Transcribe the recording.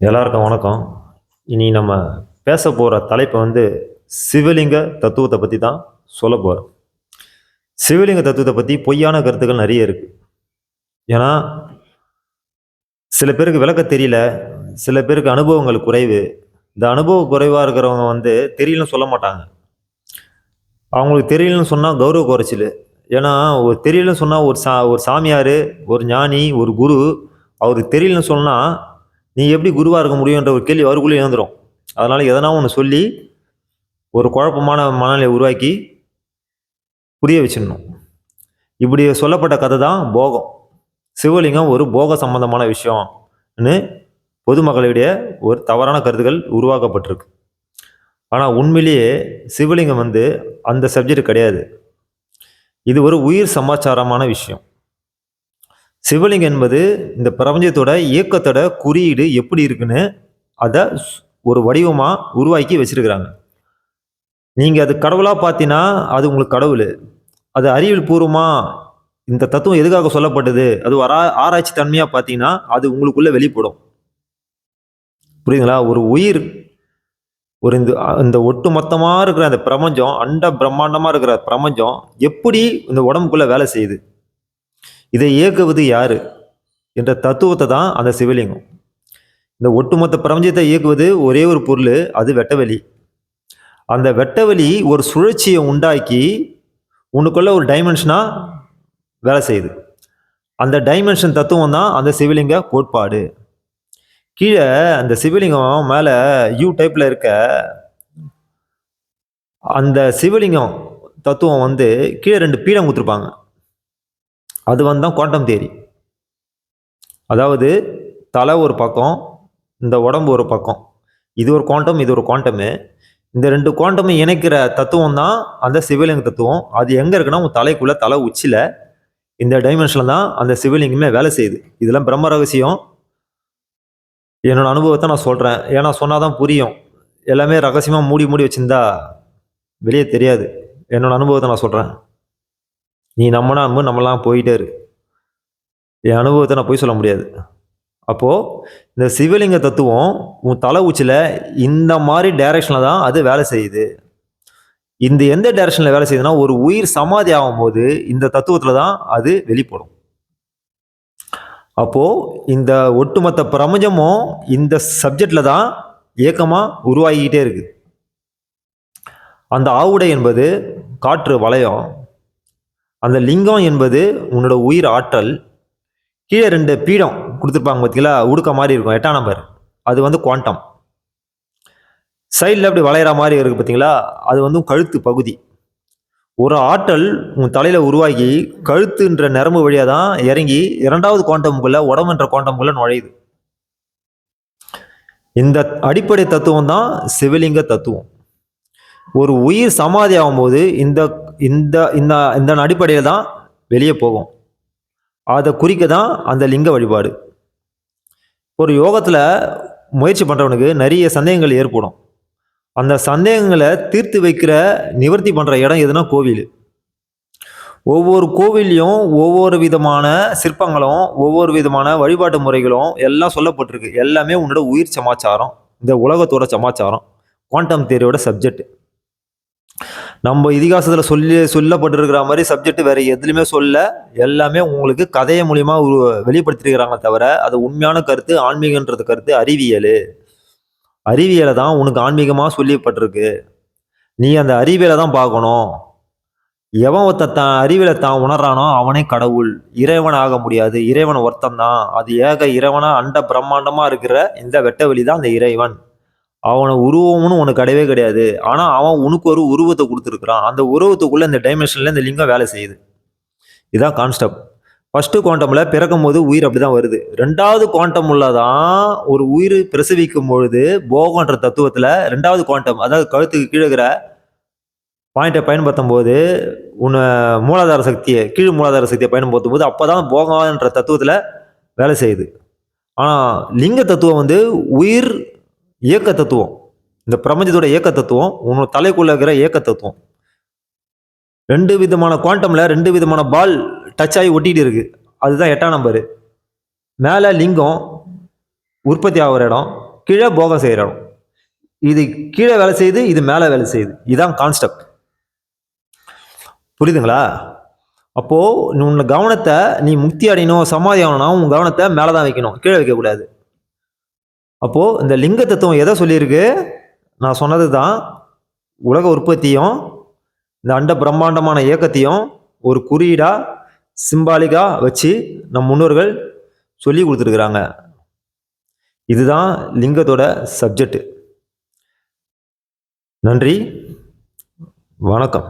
எல்லாருக்கும் வணக்கம். இனி நம்ம பேச போற தலைப்பு சிவலிங்க தத்துவத்தை பத்தி தான் சொல்லப் போறோம். சிவலிங்க தத்துவத்தை பத்தி பொய்யான கருத்துக்கள் நெறைய இருக்கு. ஏன்னா, சில பேருக்கு விளக்கத் தெரியல. சில பேருக்கு அனுபவங்கள் குறைவு. இந்த அனுபவ குறைவா இருக்கிறவங்க தெரியலன்னு சொல்ல மாட்டாங்க. அவங்களுக்கு தெரியலன்னு சொன்னா கௌரவ குறைச்சலு. ஏன்னா, ஒரு தெரியலன்னு சொன்னா ஒரு சாமியாரு, ஒரு ஞானி, ஒரு குரு அவருக்கு தெரியலன்னு சொன்னா, நீ எப்படி குருவா இருக்க முடியுன்ற ஒரு கேள்வி அவருக்குள்ளே எழுந்துரும். அதனால எதனா ஒண்ணு சொல்லி, ஒரு குழப்பமான மனநிலையை உருவாக்கி புரிய வச்சிடணும். இப்படி சொல்லப்பட்ட கதை தான் போகம். சிவலிங்கம் ஒரு போக சம்பந்தமான விஷயம்னு பொதுமக்களிடையே ஒரு தவறான கருத்துக்கள் உருவாக்கப்பட்டிருக்கு. ஆனா உண்மையிலேயே சிவலிங்கம் அந்த சப்ஜெக்ட் கிடையாது. இது ஒரு உயிர் சமாச்சாரமான விஷயம். சிவலிங்கம் என்பது இந்த பிரபஞ்சத்தோட இயக்கத்தோட குறியீடு எப்படி இருக்குன்னு அத ஒரு வடிவமா உருவாக்கி வச்சிருக்கிறாங்க. நீங்க அது கடவுளா பார்த்தீங்கன்னா, அது உங்களுக்கு கடவுளு. அது அறிவியல் பூர்வமா இந்த தத்துவம் எதுக்காக சொல்லப்பட்டது? அது ஒரு ஆராய்ச்சி தன்மையா பார்த்தீங்கன்னா, அது உங்களுக்குள்ள வெளிப்படும். புரியுதுங்களா? ஒரு உயிர் ஒரு இந்த இந்த ஒட்டுமொத்தமா இருக்கிற அந்த பிரபஞ்சம், அண்ட பிரம்மாண்டமா இருக்கிற பிரபஞ்சம் எப்படி இந்த உடம்புக்குள்ள வேலை செய்யுது? இதை இயக்குவது யாரு? என்ற தத்துவத்த தான் அந்த சிவலிங்கம். இந்த ஒட்டுமொத்த பிரபஞ்சத்தை இயக்குவது ஒரே ஒரு பொருளு, அது வெட்டவெளி. அந்த வெட்டவெளி ஒரு சுழற்சிய உண்டாக்கி, உனக்குள்ள ஒரு டைமென்ஷனா வேலை செய்யுது. அந்த டைமென்ஷன் தத்துவம் தான் அந்த சிவலிங்க கோட்பாடு. கீழ அந்த சிவலிங்கம் மேல யூ டைப்ல இருக்க அந்த சிவலிங்கம் தத்துவம் கீழ 2 பீடம் குடுத்துருப்பாங்க. அது தான் குவாண்டம் தியரி. அதாவது தலை ஒரு பக்கம், இந்த உடம்பு ஒரு பக்கம். இது ஒரு குவாண்டம், இது ஒரு குவாண்டமு. இந்த 2 குவாண்டமும் இணைக்கிற தத்துவம் தான் அந்த சிவலிங்க தத்துவம். அது எங்க இருக்குன்னா, உங்க தலைக்குள்ள தலை உச்சில இந்த டைமென்ஷன்ல தான் அந்த சிவலிங்கமே வேலை செய்யுது. இதெல்லாம் பிரம்ம ரகசியம். என்னோட அனுபவத்த நான் சொல்றேன். ஏன்னா சொன்னா தான் புரியும். எல்லாமே ரகசியமா மூடி மூடி வச்சிருந்தா வெளிய தெரியாது. என்னோட அனுபவத்த நான் சொல்றேன். நீ நம்புனா நம்பு, நம்பலாம் போயிட்டே இரு. என் அனுபவத்த நான் பொய் சொல்ல முடியாது. அப்போ இந்த சிவலிங்க தத்துவம் உன் தலை உச்சில இந்த மாரி டைரக்ஷன்ல தான் அது வேலை செய்யுது. இந்த எந்த டைரக்ஷன்ல வேலை செய்யுதுன்னா, ஒரு உயிர் சமாதி ஆகும்போது இந்த தத்துவத்துல தான் அது வெளிப்படும். அப்போ இந்த ஒட்டுமொத்த பிரபஞ்சமும் இந்த சப்ஜெக்ட்ல தான் இயக்கமா உருவாகிக்கிட்டே இருக்கு. அந்த ஆவுடை என்பது காற்று வளையம். அந்த லிங்கம் என்பது உன்னோட உயிர் ஆற்றல். கீழே 2 பீடம் குடுத்துருப்பாங்க பார்த்தீங்களா? உடுக்க மாரி இருக்கும். 8ஆம் நம்பர். அது குவாண்டம். சைடுல அப்படி வளையிற மாரி இருக்கு பார்த்தீங்களா? அது கழுத்து பகுதி. ஒரு ஆற்றல் உன் தலையில உருவாகி, கழுத்துன்ற நரம்பு வழியா தான் இறங்கி 2வது குவாண்டமுக்குள்ள உடம்புன்ற குவாண்டமுக்குள்ள நுழையுது. இந்த அடிப்படை தத்துவம் தான் சிவலிங்க தத்துவம். ஒரு உயிர் சமாதி ஆகும்போது இந்த இந்த இந்த இந்த அடிப்படையில தான் வெளியே போகும். அத குறிக்க தான் அந்த லிங்க வழிபாடு. ஒரு யோகத்துல முயற்சி பண்றவனுக்கு நிறைய சந்தேகங்கள் ஏற்படும். அந்த சந்தேகங்கள தீர்த்து வைக்கிற, நிவர்த்தி பண்ற இடம் எதுனா கோவில். ஒவ்வொரு கோவில்லயும் ஒவ்வொரு விதமான சிற்பங்களும், ஒவ்வொரு விதமான வழிபாட்டு முறைகளும் எல்லாம் சொல்லப்பட்டிருக்கு. எல்லாமே உன்னோட உயிர் சமாச்சாரம். இந்த உலகத்தோட சமாச்சாரம். குவாண்டம் தியரியோட சப்ஜெக்ட். நம்ம இதிகாசத்துல சொல்லப்பட்டிருக்கிற மாரி சப்ஜெக்ட் வேற எதுலயுமே சொல்லல. எல்லாமே உங்களுக்கு கதைய மூலியமா வெளிப்படுத்தியிருக்கிறாங்க தவிர, அது உண்மையான கருத்து, ஆன்மீகம்ன்றது கருத்து அறிவியலு. அறிவியல தான் உனக்கு ஆன்மீகமா சொல்லப்பட்டிருக்கு. நீ அந்த அறிவியல தான் பார்க்கணும். எவன் ஒருத்தன் தான் அறிவியல தான் உணர்றானோ அவனே கடவுள். இறைவன் ஆக முடியாது. இறைவன் ஒருத்தன் தான். அது ஏக இறைவனா அண்ட பிரம்மாண்டமா இருக்கிற இந்த வெட்டவெளி தான் அந்த இறைவன். அவன உருவம்னு உனக்கு கிடையவே கிடையாது. ஆனா, அவன் உனக்கு ஒரு உருவத்த குடுத்திருக்கிறான். அந்த உருவத்துக்குள்ள இந்த டைமென்ஷன்ல இந்த லிங்கம் வேலை செய்யுது. இதான் கான்செப்ட். ஃபர்ஸ்ட் குவாண்டம்ல பிறக்கும்போது உயிர் அப்படிதான் வருது. 2வது குவாண்டம்ல தான் ஒரு உயிர் பிரசவிக்கும் பொழுது போகன்ற தத்துவத்துல 2வது குவாண்டம் அதாவது கழுத்துக்கு கீழ இருக்கிற பாயிண்ட்ட பயன்படுத்தும்போது, உன்ன மூலாதார சக்திய கீழ் மூலாதார சக்திய பயன்படுத்தும்போது அப்பதான் போகன்ற தத்துவத்துல வேலை செய்யுது. ஆனா, லிங்க தத்துவம் உயிர் இயக்க தத்துவம். இந்த பிரபஞ்சத்தோட இயக்க தத்துவம், உன்னோட தலைக்குள்ள இருக்கிற இயக்க தத்துவம். 2 விதமான குவாண்டம்ல 2 விதமான பால் டச் ஆகி ஒட்டிட்டு இருக்கு. அதுதான் 8ஆம் நம்பரு. மேல லிங்கம் உற்பத்தி ஆகுற இடம். கீழே போகம் செய்கிற இடம். இது கீழே வேலை செய்யுது, இது மேலே வேலை செய்யுது. இதுதான் கான்செப்ட். புரியுதுங்களா? அப்போது உன்னை கவனத்தை நீ முக்தி அடையணும், சமாதி ஆகணும்னா உன் கவனத்தை மேலே தான் வைக்கணும், கீழே வைக்கக்கூடாது. அப்போது இந்த லிங்க தத்துவம் எதை சொல்லியிருக்கு? நான் சொன்னது தான், உலக உற்பத்தியும் இந்த அண்ட பிரம்மாண்டமான இயக்கத்தையும் ஒரு குறியீடாக சிம்பாலிக்காக வச்சு நம் முன்னோர்கள் சொல்லி கொடுத்துருக்குறாங்க. இதுதான் லிங்கத்தோட சப்ஜெக்ட். நன்றி, வணக்கம்.